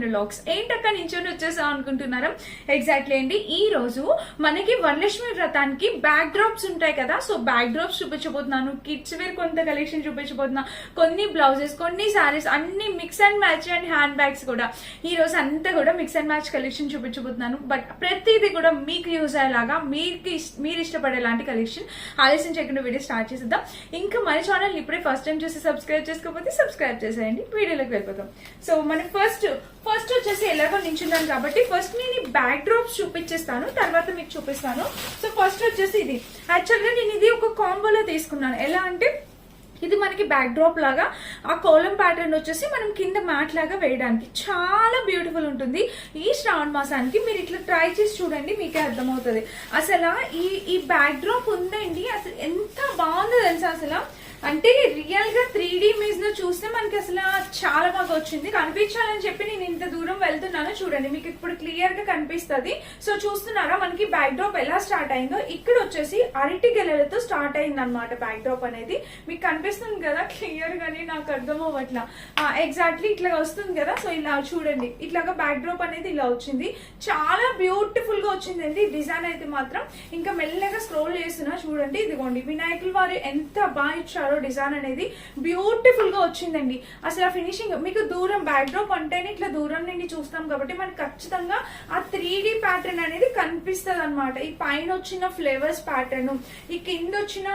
Vlogs. ఏంటక్క నించొని వచ్చేసా అనుకుంటున్నారా? ఎగ్జాక్ట్లీ అండి. ఈ రోజు మనకి వరలక్ష్మి వ్రతానికి బ్యాక్ డ్రాప్స్ ఉంటాయి కదా, సో బ్యాక్ డ్రాప్స్ చూపించబోతున్నాను. కిడ్స్ వేర్ కొంత కలెక్షన్ చూపించబోతున్నా, కొన్ని బ్లౌజెస్, కొన్ని సారీస్, అన్ని mix and match and hand bags కూడా. ఈ రోజు అంతా కూడా మిక్స్ అండ్ మ్యాచ్ కలెక్షన్ చూపించబోతున్నాను. బట్ ప్రతిదీ కూడా మీకు యూజ్ అయ్యేలాగా, మీరు ఇష్టపడేలాంటి కలెక్షన్. ఆలస్యం చేయకుండా వీడియో స్టార్ట్ చేసేద్దాం. ఇంకా మన ఛానల్ ఇప్పుడే ఫస్ట్ టైం చూసి సబ్స్క్రైబ్ చేసుకోకపోతే సబ్స్క్రైబ్ చేసేయండి. వీడియోలోకి వెళ్ళిపోతాం. సో మనం ఫస్ట్ వచ్చేసి ఎలాగో నించున్నాను కాబట్టి ఫస్ట్ నేను ఈ బ్యాక్ డ్రాప్స్ చూపించేస్తాను, తర్వాత మీకు చూపిస్తాను. సో ఫస్ట్ వచ్చేసి ఇది యాక్చువల్గా నేను ఇది ఒక కాంబోలో తీసుకున్నాను. ఎలా అంటే ఇది మనకి బ్యాక్ డ్రాప్ లాగా, ఆ కోలం ప్యాటర్న్ వచ్చేసి మనం కింద మ్యాట్ లాగా వేయడానికి చాలా బ్యూటిఫుల్ ఉంటుంది. ఈ శ్రావణ మాసానికి మీరు ఇట్లా ట్రై చేసి చూడండి, మీకే అర్థమవుతుంది. అసలు ఈ బ్యాక్ డ్రాప్ ఉందండి, అసలు ఎంత బాగుందో తెలుసా. అసలు అంటే రియల్ గా 3D ఇమేజ్ లో చూస్తే మనకి అసలు చాలా బాగా వచ్చింది. కనిపించాలని చెప్పి నేను ఇంత దూరం వెళ్తున్నాను. చూడండి, మీకు ఇప్పుడు క్లియర్ గా కనిపిస్తుంది. సో చూస్తున్నారా మనకి బ్యాక్ డ్రాప్ ఎలా స్టార్ట్ అయిందో. ఇక్కడ వచ్చేసి అరటి గెలలతో స్టార్ట్ అయింది అనమాట బ్యాక్ డ్రాప్ అనేది. మీకు కనిపిస్తుంది కదా క్లియర్ గానీ, నాకు అర్థం అవ్వట్లా. ఎగ్జాక్ట్లీ ఇట్లా వస్తుంది కదా. సో ఇలా చూడండి, ఇట్లాగా బ్యాక్ డ్రాప్ అనేది ఇలా వచ్చింది. చాలా బ్యూటిఫుల్ గా వచ్చిందండి డిజైన్ అయితే మాత్రం. ఇంకా మెల్లగా స్క్రోల్ చేస్తున్నా చూడండి. ఇదిగోండి వినాయకులు వారు ఎంత బాగా ఇచ్చారు డిజైన్ అనేది. బ్యూటిఫుల్ గా వచ్చిందండి. అసలు ఆ ఫినిషింగ్ మీకు దూరం బ్యాక్ డ్రాప్ అంటేనే ఇట్లా దూరం నుండి చూస్తాం కాబట్టి మనకి ఖచ్చితంగా ఆ 3D ప్యాటర్న్ అనేది కనిపిస్తుంది అనమాట. ఈ పైన వచ్చిన ఫ్లేవర్స్ ప్యాటర్న్, ఈ కింద వచ్చిన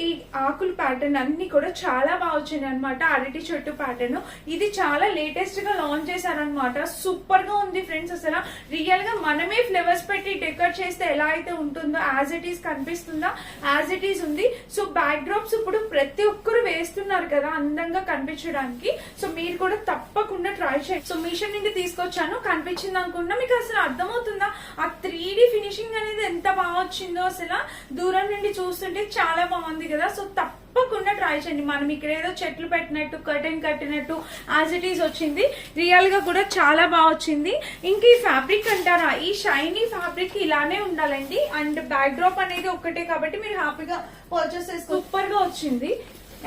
ఈ ఆకుల ప్యాటర్న్ అన్ని కూడా చాలా బాగా వచ్చింది అనమాట. అరటి చెట్టు ప్యాటర్న్ ఇది చాలా లేటెస్ట్ గా లాంచ్ చేశారనమాట. సూపర్ గా ఉంది ఫ్రెండ్స్. అసలు రియల్ గా మనమే ఫ్లేవర్స్ పెట్టి డెకరేట్ చేస్తే ఎలా అయితే ఉంటుందో యాజ్ ఇట్ ఈస్ కనిపిస్తుందా, యాజ్ ఇట్ ఈస్ ఉంది. సో బ్యాక్ డ్రాప్స్ ఇప్పుడు ప్రతి ఒక్కరు వేస్తున్నారు కదా అందంగా కనిపించడానికి. సో మీరు కూడా తప్పకుండా ట్రై చేయండి. సో మీషో నుండి తీసుకొచ్చాను, కనిపించింది అనుకున్నా. మీకు అసలు అర్థమవుతుందా ఆ 3D ఫినిషింగ్ అనేది ఎంత బాగా వచ్చిందో. అసలు దూరం నుండి చూస్తుంటే చాలా బాగుంది కదా. సో తప్పకుండా ట్రై చేయండి. మనం ఇక్కడ ఏదో చెట్లు పెట్టినట్టు, కర్టెన్ కట్టినట్టు యాజ్ ఇట్ ఈస్ వచ్చింది. రియల్ గా కూడా చాలా బాగా వచ్చింది. ఇంకా ఈ ఫ్యాబ్రిక్ అంటారా, ఈ షైనీ ఫ్యాబ్రిక్ ఇలానే ఉండాలండి. అండ్ బ్యాక్ డ్రాప్ అనేది ఒక్కటే కాబట్టి మీరు హ్యాపీగా పర్చేస్ చేసుకో. సూపర్ గా వచ్చింది.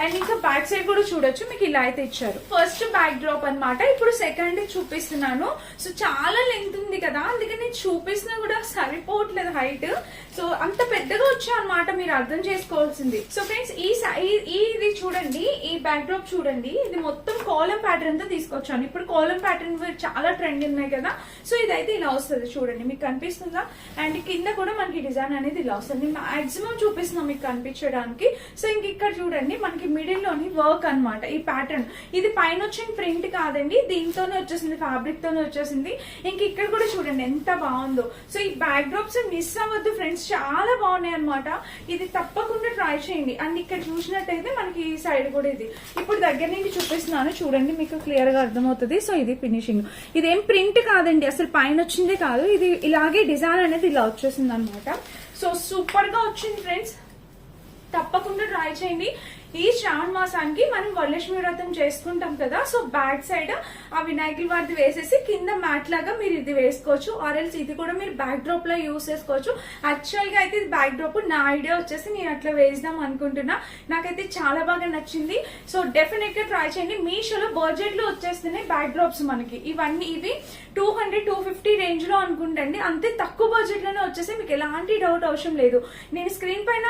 అండ్ ఇంకా బ్యాక్ సైడ్ కూడా చూడొచ్చు, మీకు ఇలా అయితే ఇచ్చారు. ఫస్ట్ బ్యాక్ డ్రాప్ అనమాట. ఇప్పుడు సెకండ్ చూపిస్తున్నాను. సో చాలా లెంత్ ఉంది కదా, అందుకని నేను చూపిస్తున్నా కూడా సరిపోవట్లేదు హైట్. సో అంత పెద్దగా వచ్చా అనమాట, మీరు అర్థం చేసుకోవాల్సింది. సో ఫ్రెండ్స్ ఇది చూడండి, ఈ బ్యాక్ డ్రాప్ చూడండి. ఇది మొత్తం కాలం ప్యాటర్న్ తో తీసుకొచ్చాను. ఇప్పుడు కాలం ప్యాటర్న్ చాలా ట్రెండ్ ఉన్నాయి కదా. సో ఇదైతే ఇలా వస్తుంది చూడండి, మీకు కనిపిస్తుందా. అండ్ కింద కూడా మనకి డిజైన్ అనేది ఇలా వస్తుంది. మాక్సిమం చూపిస్తున్నాం మీకు కనిపించడానికి. సో ఇంక ఇక్కడ చూడండి మనకి మిడిల్ లోని వర్క్ అనమాట. ఈ ప్యాటర్న్ ఇది పైన వచ్చిన ప్రింట్ కాదండి, దీంతోనే వచ్చేసింది, ఫ్యాబ్రిక్ తోనే వచ్చేసింది. ఇంక ఇక్కడ కూడా చూడండి ఎంత బాగుందో. సో ఈ బ్యాక్ డ్రాప్స్ మిస్ అవ్వద్దు ఫ్రెండ్స్, చాలా బాగున్నాయి అనమాట. ఇది తప్పకుండా ట్రై చేయండి. అండ్ ఇక్కడ చూసినట్టయితే మనకి ఈ సైడ్ కూడా ఇది ఇప్పుడు దగ్గర నుండి చూపిస్తున్నాను చూడండి, మీకు క్లియర్ గా అర్థమవుతుంది. సో ఇది ఫినిషింగ్, ఇదేం ప్రింట్ కాదండి, అసలు పైన వచ్చిందే కాదు, ఇది ఇలాగే డిజైన్ అనేది ఇలా వచ్చేసింది అనమాట. సో సూపర్ గా వచ్చింది ఫ్రెండ్స్, తప్పకుండా ట్రై చేయండి. ఈ శ్రావణ మాసానికి మనం వరలక్ష్మి వ్రతం చేసుకుంటాం కదా. సో బ్యాక్ సైడ్ ఆ వినాయకుల వారిది వేసేసి కింద మ్యాట్ లాగా మీరు ఇది వేసుకోవచ్చు. ఆర్ఎల్స్ ఇది కూడా మీరు బ్యాక్ డ్రాప్ లో యూస్ చేసుకోవచ్చు. యాక్చువల్ గా అయితే ఇది బ్యాక్ డ్రాప్ నా ఐడియా వచ్చేసి నేను అట్లా వేద్దాం అనుకుంటున్నా. నాకైతే చాలా బాగా నచ్చింది. సో డెఫినెట్ గా ట్రై చేయండి. మీషోలో బడ్జెట్ లో వచ్చేస్తున్నాయి బ్యాక్ డ్రాప్స్ మనకి. ఇవి 200-250 రేంజ్ లో అనుకుంటండి. అంతే తక్కువ బడ్జెట్ లోనే వచ్చేసి, మీకు ఎలాంటి డౌట్ అవసరం లేదు. నేను స్క్రీన్ పైన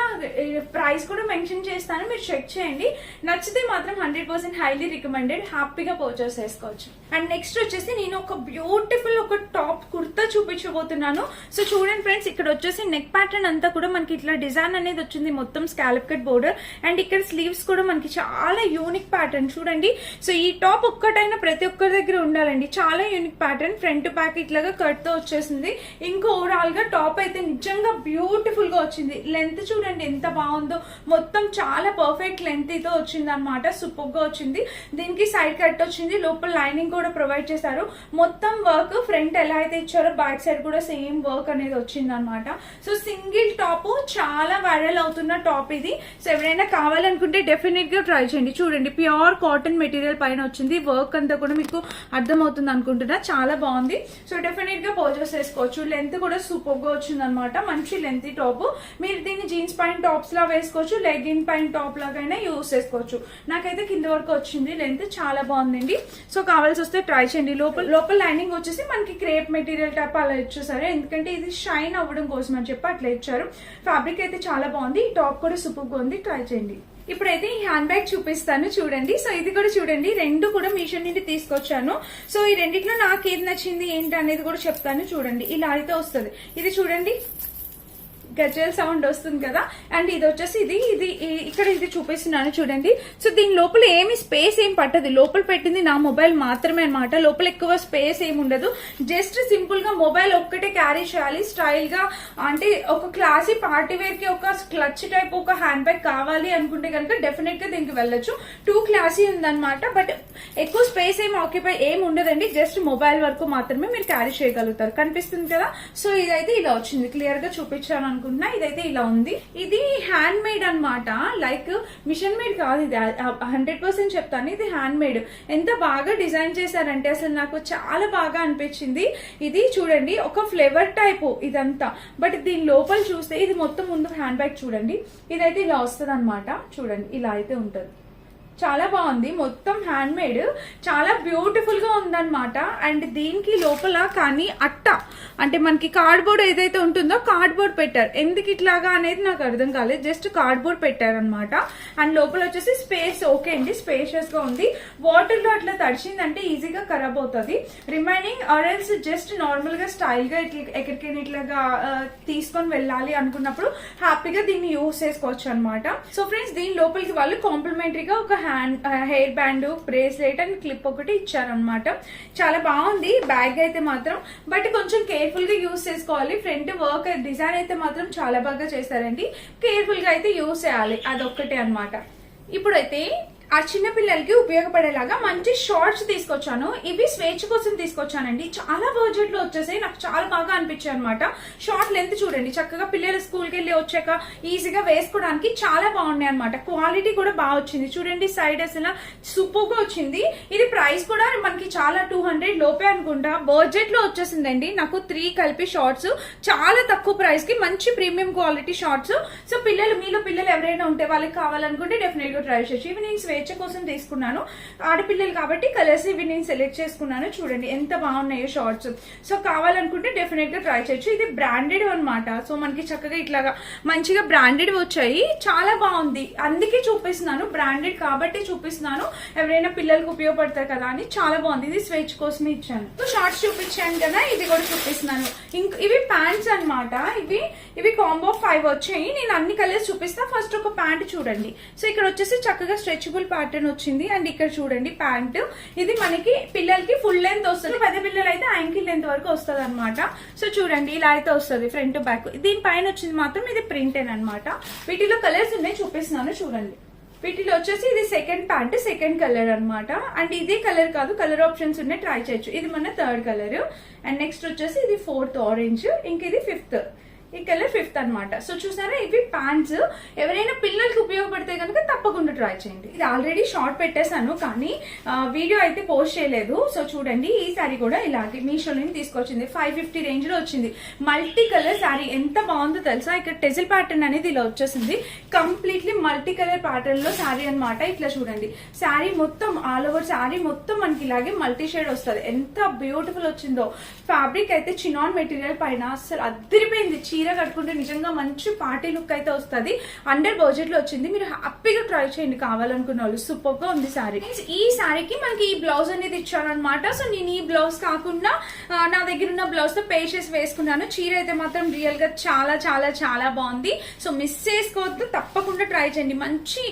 ప్రైస్ కూడా మెన్షన్ చేస్తాను, మీరు చెక్ చేయండి. నచ్చితే మాత్రం 100% హైలీ రికమెండెడ్, హ్యాపీగా పర్చేస్ చేసుకోవచ్చు. అండ్ నెక్స్ట్ వచ్చేసి నేను ఒక బ్యూటిఫుల్ ఒక టాప్ కుర్తా చూపించబోతున్నాను. సో చూడండి ఫ్రెండ్స్, ఇక్కడ వచ్చేసి నెక్ ప్యాటర్న్ అంతా కూడా మనకి ఇట్లా డిజైన్ అనేది వచ్చింది, మొత్తం స్కాలప్ కట్ బోర్డర్. అండ్ ఇక్కడ స్లీవ్స్ కూడా మనకి చాలా యూనిక్ ప్యాటర్న్ చూడండి. సో ఈ టాప్ ఒక్కటైనా ప్రతి ఒక్కరి దగ్గర ఉండాలండి, చాలా యూనిక్ ప్యాటర్న్. ఫ్రంట్ బ్యాక్ ఇట్లాగా కట్ తో వచ్చేసింది. ఇంకా ఓవరాల్ గా టాప్ అయితే నిజంగా బ్యూటిఫుల్ గా వచ్చింది. లెంత్ చూడండి ఎంత బాగుందో, మొత్తం చాలా పర్ఫెక్ట్ లెంత్ తో వచ్చింది అనమాట. సూపర్ గా వచ్చింది. దీనికి సైడ్ కట్ వచ్చింది, లోపల లైనింగ్ కూడా ప్రొవైడ్ చేశారు. మొత్తం వర్క్ ఫ్రంట్ ఎలా అయితే ఇచ్చారో బ్యాక్ సైడ్ కూడా సేమ్ వర్క్ అనేది వచ్చింది అనమాట. సో సింగిల్ టాప్, చాలా వైరల్ అవుతున్న టాప్ ఇది. సో ఎవరైనా కావాలనుకుంటే డెఫినెట్ గా ట్రై చేయండి. చూడండి ప్యూర్ కాటన్ మెటీరియల్ పైన వచ్చింది. వర్క్ అంతా కూడా మీకు అర్థమవుతుంది అనుకుంటున్నా, చాలా బాగుంది. సో డెఫినెట్ గా పర్చేస్ చేసుకోవచ్చు. లెంత్ కూడా సూపర్ గా వచ్చింది అనమాట, మంచి లెంత్ టాప్. మీరు దీన్ని జీన్స్ పైన టాప్స్ లా వేసుకోవచ్చు, లెగిన్ పైన టాప్ లాగా అయినా యూస్ చేసుకోవచ్చు. నాకైతే కింద వరకు వచ్చింది లెంత్, చాలా బాగుందండి. సో కావాల్సి వస్తే ట్రై చేయండి. లోపల లైనింగ్ వచ్చేసి మనకి క్రేప్ మెటీరియల్ టైప్ అలా ఇచ్చేసారు, ఎందుకంటే ఇది షైన్ అవ్వడం కోసం అని చెప్పి అట్లా ఇచ్చారు. ఫ్యాబ్రిక్ అయితే చాలా బాగుంది. ఈ టాప్ కూడా సూపర్ గా ఉంది, ట్రై చేయండి. ఇప్పుడైతే ఈ హ్యాండ్ బ్యాగ్ చూపిస్తాను చూడండి. సో ఇది కూడా చూడండి, రెండు కూడా మీషో నుండి తీసుకొచ్చాను. సో ఈ రెండిట్లో నాకు ఏది నచ్చింది ఏంటి అనేది కూడా చెప్తాను చూడండి. ఇలా అయితే వస్తుంది. ఇది చూడండి, గజ్జల్ సౌండ్ వస్తుంది కదా. అండ్ ఇది వచ్చేసి ఇది ఇక్కడ ఇది చూపిస్తున్నాను చూడండి. సో దీని లోపల ఏమి స్పేస్ ఏం పట్టదు, లోపల పెట్టింది నా మొబైల్ మాత్రమే అనమాట. లోపల ఎక్కువ స్పేస్ ఏమి ఉండదు, జస్ట్ సింపుల్ గా మొబైల్ ఒక్కటే క్యారీ చేయాలి. స్టైల్ గా అంటే ఒక క్లాసీ పార్టీ వేర్ కి ఒక క్లచ్ టైప్ ఒక హ్యాండ్ బ్యాగ్ కావాలి అనుకుంటే కనుక డెఫినెట్ గా దీనికి వెళ్ళొచ్చు. టూ క్లాసీ ఉందన్నమాట, బట్ ఎక్కువ స్పేస్ ఏం ఆక్యుపై ఏం ఉండదండి. జస్ట్ మొబైల్ వరకు మాత్రమే మీరు క్యారీ చేయగలుగుతారు. కనిపిస్తుంది కదా. సో ఇదైతే ఇలా వచ్చింది, క్లియర్ గా చూపించాను అనుకుంటున్నా. ఇదైతే ఇలా ఉంది. ఇది హ్యాండ్ మేడ్ అనమాట, లైక్ మిషన్ మేడ్ కాదు. ఇది 100% చెప్తాను, ఇది హ్యాండ్ మేడ్. ఎంత బాగా డిజైన్ చేశారంటే అసలు నాకు చాలా బాగా అనిపించింది. ఇది చూడండి, ఒక ఫ్లేవర్ టైప్ ఇదంతా, బట్ దీని లోపల చూస్తే ఇది మొత్తం ముందు హ్యాండ్ బ్యాగ్ చూడండి. ఇదైతే ఇలా వస్తుంది అనమాట. చూడండి, ఇలా అయితే ఉంటది. చాలా బాగుంది, మొత్తం హ్యాండ్ మేడ్, చాలా బ్యూటిఫుల్ గా ఉందన్నమాట. అండ్ దీనికి లోపల కానీ అట్ట అంటే మనకి కార్డ్బోర్డ్ ఏదైతే ఉంటుందో కార్డ్బోర్డ్ పెట్టారు. ఎందుకు ఇట్లాగా అనేది నాకు అర్థం కాలేదు, జస్ట్ కార్డ్బోర్డ్ పెట్టారనమాట. అండ్ లోపల వచ్చేసి స్పేస్ ఓకే అండి, స్పేషియస్ గా ఉంది. వాటర్ లో అట్లా తడిచిందంటే ఈజీగా ఖరాబ్ అవుతుంది. రిమైనింగ్ ఆరెల్స్ జస్ట్ నార్మల్ గా స్టైల్ గా ఇట్లా ఎక్కడికైనా ఇట్లాగా తీసుకొని వెళ్ళాలి అనుకున్నప్పుడు హ్యాపీగా దీన్ని యూస్ చేసుకోవచ్చు అనమాట. సో ఫ్రెండ్స్, దీని లోపలికి వాళ్ళు కాంప్లిమెంటరీగా ఒక hair band, bracelet and clip ఒకటి ఇచ్చారనమాట. చాలా బాగుంది బ్యాగ్ అయితే మాత్రం, బట్ కొంచెం కేర్ఫుల్ గా యూస్ చేసుకోవాలి. ఫ్రంట్ వర్క్ డిజైన్ అయితే మాత్రం చాలా బాగా చేశారండి. కేర్ఫుల్ గా అయితే యూస్ చేయాలి, అదొక్కటే అనమాట. ఇప్పుడైతే ఆ చిన్న పిల్లలకి ఉపయోగపడేలాగా మంచి షార్ట్స్ తీసుకొచ్చాను. ఇవి స్వేచ్ఛ కోసం తీసుకొచ్చానండి. చాలా బడ్జెట్ లో వచ్చేసాయి, నాకు చాలా బాగా అనిపించాయి అనమాట. షార్ట్ లెంత్ చూడండి, చక్కగా పిల్లలు స్కూల్కి వెళ్ళి వచ్చాక ఈజీగా వేసుకోవడానికి చాలా బాగున్నాయి అనమాట. క్వాలిటీ కూడా బాగా వచ్చింది. చూడండి, సైడ్ అసలు సూపర్ గా వచ్చింది. ఇది ప్రైస్ కూడా మనకి చాలా 200 లోపే అనుకుంటా. బడ్జెట్ లో వచ్చేసిందండి. నాకు 3 కలిపి షార్ట్స్ చాలా తక్కువ ప్రైస్ కి మంచి ప్రీమియం క్వాలిటీ షార్ట్స్. సో మీలో పిల్లలు ఎవరైనా ఉంటే వాళ్ళకి కావాలనుకుంటే డెఫినెట్ గా ట్రై చేయొచ్చు. ఇవి నేను కోసం తీసుకున్నాను, ఆడపిల్లలు కాబట్టి కలర్స్ ఇవి నేను సెలెక్ట్ చేసుకున్నాను. చూడండి ఎంత బాగున్నాయో షార్ట్స్. సో కావాలనుకుంటే డెఫినెట్ గా ట్రై చేయొచ్చు. ఇది బ్రాండెడ్ అనమాట. సో మనకి చక్కగా ఇట్లాగా మంచిగా బ్రాండెడ్ వచ్చాయి, చాలా బాగుంది. అందుకే చూపిస్తున్నాను, బ్రాండెడ్ కాబట్టి చూపిస్తున్నాను. ఎవరైనా పిల్లలకు ఉపయోగపడతారు కదా అని. చాలా బాగుంది. ఇది స్వేచ్ కోసమే ఇచ్చాను. సో షార్ట్స్ చూపించాను కదా, ఇది కూడా చూపిస్తున్నాను. ఇవి ప్యాంట్స్ అనమాట. ఇవి కాంబో 5 వచ్చాయి. నేను అన్ని కలర్స్ చూపిస్తా. ఫస్ట్ ఒక ప్యాంట్ చూడండి. సో ఇక్కడ వచ్చేసి చక్కగా స్ట్రెచబుల్ ప్యాటర్న్ వచ్చింది. అండ్ ఇక్కడ చూడండి ప్యాంట్, ఇది మనకి పిల్లలకి ఫుల్ లెంత్ వస్తుంది. పెద్ద పిల్లలు అయితే యాంకిల్ లెంత్ వరకు వస్తుంది అనమాట. సో చూడండి, ఇలా అయితే వస్తుంది ఫ్రంట్ బ్యాక్. దీనిపైన వచ్చింది మాత్రం ఇది ప్రింటెడ్ అనమాట. వీటిలో కలర్స్ ఉన్నాయి, చూపిస్తున్నాను చూడండి. వీటిలో వచ్చేసి ఇది సెకండ్ ప్యాంట్, సెకండ్ కలర్ అనమాట. అండ్ ఇదే కలర్ కాదు, కలర్ ఆప్షన్స్ ఉన్నాయి, ట్రై చేయొచ్చు. ఇది మన 3rd కలర్. అండ్ నెక్స్ట్ వచ్చేసి ఇది 4th ఆరెంజ్, ఇంక ఇది 5th. ఈ కలర్ 5th అనమాట. సో చూసారా, ఇవి ప్యాంట్స్. ఎవరైనా పిల్లలకి ఉపయోగపడితే కనుక తప్పకుండా ట్రై చేయండి. ఇది ఆల్రెడీ షార్ట్ పెట్టేశాను, కానీ వీడియో అయితే పోస్ట్ చేయలేదు. సో చూడండి, ఈ శారీ కూడా ఇలాగే మీషోలో తీసుకొచ్చింది. 550 రేంజ్ లో వచ్చింది. మల్టీ కలర్ శారీ ఎంత బాగుందో తెలుసా. ఇక్కడ టెజిల్ ప్యాటర్న్ అనేది ఇలా వచ్చేసింది. కంప్లీట్లీ మల్టీ కలర్ ప్యాటర్న్ లో శారీ అనమాట. ఇట్లా చూడండి, శారీ మొత్తం ఆల్ ఓవర్ శారీ మొత్తం మనకి ఇలాగే మల్టీ షేడ్ వస్తుంది. ఎంత బ్యూటిఫుల్ వచ్చిందో. ఫ్యాబ్రిక్ అయితే చినాన్ మెటీరియల్ పైన అసలు అద్దరిపోయింది. చీర కట్టుకుంటే నిజంగా మంచి పార్టీ లుక్ అయితే వస్తుంది. అండర్ బడ్జెట్ లో వచ్చింది. మీరు హ్యాపీగా ట్రై చేయండి కావాలనుకున్న వాళ్ళు. సూపర్ గా ఉంది శారీ. ఈ శారీకి మనకి ఈ బ్లౌజ్ అనేది ఇచ్చారనమాట. సో నేను ఈ బ్లౌజ్ కాకుండా నా దగ్గర ఉన్న బ్లౌజ్ తో పేషెస్ వేసుకున్నాను. చీర అయితే మాత్రం రియల్ గా చాలా చాలా చాలా బాగుంది. సో మిస్ చేసుకోవద్దు, తప్పకుండా ట్రై చేయండి. మంచి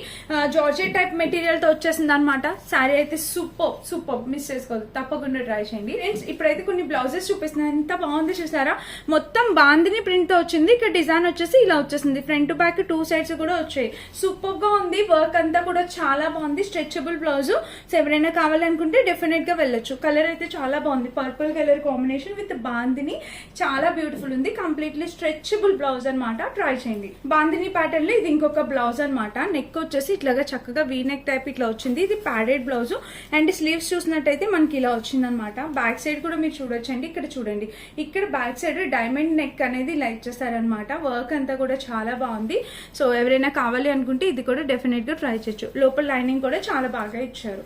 జార్జెట్ టైప్ మెటీరియల్ తో వచ్చేసింది అనమాట. శారీ అయితే సూపర్ మిస్ చేసుకోవద్దు, తప్పకుండా ట్రై చేయండి. ఫ్రెండ్స్, ఇప్పుడైతే కొన్ని బ్లౌజెస్ చూపిస్తున్నాను. ఎంత బాగుంది చూసారా. మొత్తం బాందిని ప్రింట్ తో వచ్చింది. ఇక్కడ డిజైన్ వచ్చేసి ఇలా వచ్చేసింది. ఫ్రంట్ బ్యాక్ 2 సైడ్స్ కూడా వచ్చాయి. సూపర్ గా ఉంది. వర్క్ అంతా కూడా చాలా బాగుంది. Stretchable blouse. సో ఎవరైనా కావాలనుకుంటే డెఫినెట్ గా వెళ్ళొచ్చు. కలర్ అయితే చాలా బాగుంది. Purple colour combination with bandhani చాలా బ్యూటిఫుల్ ఉంది. కంప్లీట్లీ స్ట్రెచబుల్ బ్లౌజ్ అనమాట. ట్రై చేయండి. బాందిని ప్యాటర్న్ లో ఇది ఇంకొక బ్లౌజ్ అనమాట. నెక్ వచ్చేసి ఇట్లాగా చక్కగా వీ నెక్ టైప్ ఇట్లా వచ్చింది. ఇది ప్యాడెడ్ బ్లౌజ్. అండ్ స్లీవ్స్ చూసినట్టయితే మనకి ఇలా వచ్చింది అనమాట. బ్యాక్ సైడ్ కూడా మీరు చూడొచ్చండి. ఇక్కడ చూడండి, ఇక్కడ బ్యాక్ సైడ్ డైమండ్ నెక్ అనేది ఇలా ఇచ్చేసారనమాట. వర్క్ అంతా కూడా చాలా బాగుంది. సో ఎవరైనా కావాలి అనుకుంటే ఇది కూడా డెఫినెట్ గా ట్రై చేయొచ్చు. లోపల లైనింగ్ కూడా చాలా బాగా ఇచ్చారు.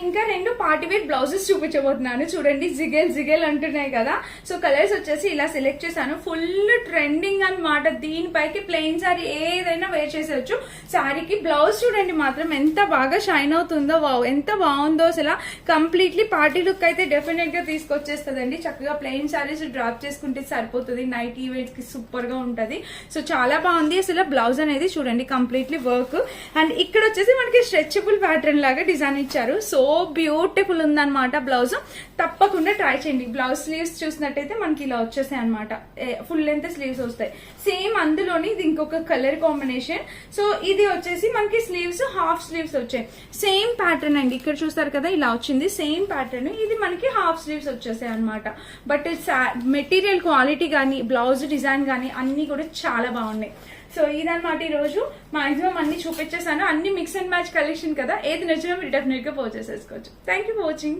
ఇంకా 2 పార్టీ వేర్ బ్లౌజెస్ చూపించబోతున్నాను. చూడండి, జిగేల్ జిగేల్ అంటున్నాయి కదా. సో కలర్స్ వచ్చేసి ఇలా సెలెక్ట్ చేశాను. ఫుల్ ట్రెండింగ్ అన్నమాట. దీనిపైకి ప్లెయిన్ సారీ ఏదైనా వేర్ చేసేయచ్చు. సారీకి బ్లౌజ్ చూడండి మాత్రం ఎంత బాగా షైన్ అవుతుందో. వావ్, ఎంత బాగుందో అసలు. కంప్లీట్లీ పార్టీ లుక్ అయితే డెఫినెట్ గా తీసుకొచ్చేస్తుందండి. చక్కగా ప్లెయిన్ సారీస్ డ్రాప్ చేసుకుంటే సరిపోతుంది. నైట్ ఈవెంట్స్ కి సూపర్ గా ఉంటది. సో చాలా బాగుంది అసలు. బ్లౌజ్ అనేది చూడండి కంప్లీట్లీ వర్క్. అండ్ ఇక్కడ వచ్చేసి మనకి స్ట్రెచబుల్ ప్యాటర్న్ లాగా డిజైన్ ఇచ్చారు. సో బ్యూటిఫుల్ ఉందన్నమాట బ్లౌజ్. తప్పకుండా ట్రై చేయండి. బ్లౌజ్ స్లీవ్స్ చూసినట్టయితే మనకి ఇలా వచ్చేసాయి అనమాట. ఫుల్ లెంత్ స్లీవ్స్ వస్తాయి. సేమ్ అందులోని ఇది ఇంకొక కలర్ కాంబినేషన్. సో ఇది వచ్చేసి మనకి స్లీవ్స్ హాఫ్ స్లీవ్స్ వచ్చాయి. సేమ్ ప్యాటర్న్ అండి. ఇక్కడ చూస్తారు కదా, ఇలా వచ్చింది సేమ్ ప్యాటర్న్. ఇది మనకి హాఫ్ స్లీవ్స్ వచ్చేసాయి అనమాట. బట్ మెటీరియల్ క్వాలిటీ కానీ బ్లౌజ్ డిజైన్ కానీ అన్ని కూడా చాలా బాగున్నాయి. సో ఇదన్నమాట ఈ రోజు. మాక్సిమం అన్ని చూపించేసాను. అన్ని మిక్స్ అండ్ మ్యాచ్ కలెక్షన్ కదా. ఏది నచ్చినా మీరు డెఫినెట్ గా పర్చేస్ చేసుకోవచ్చు. Thank you for watching.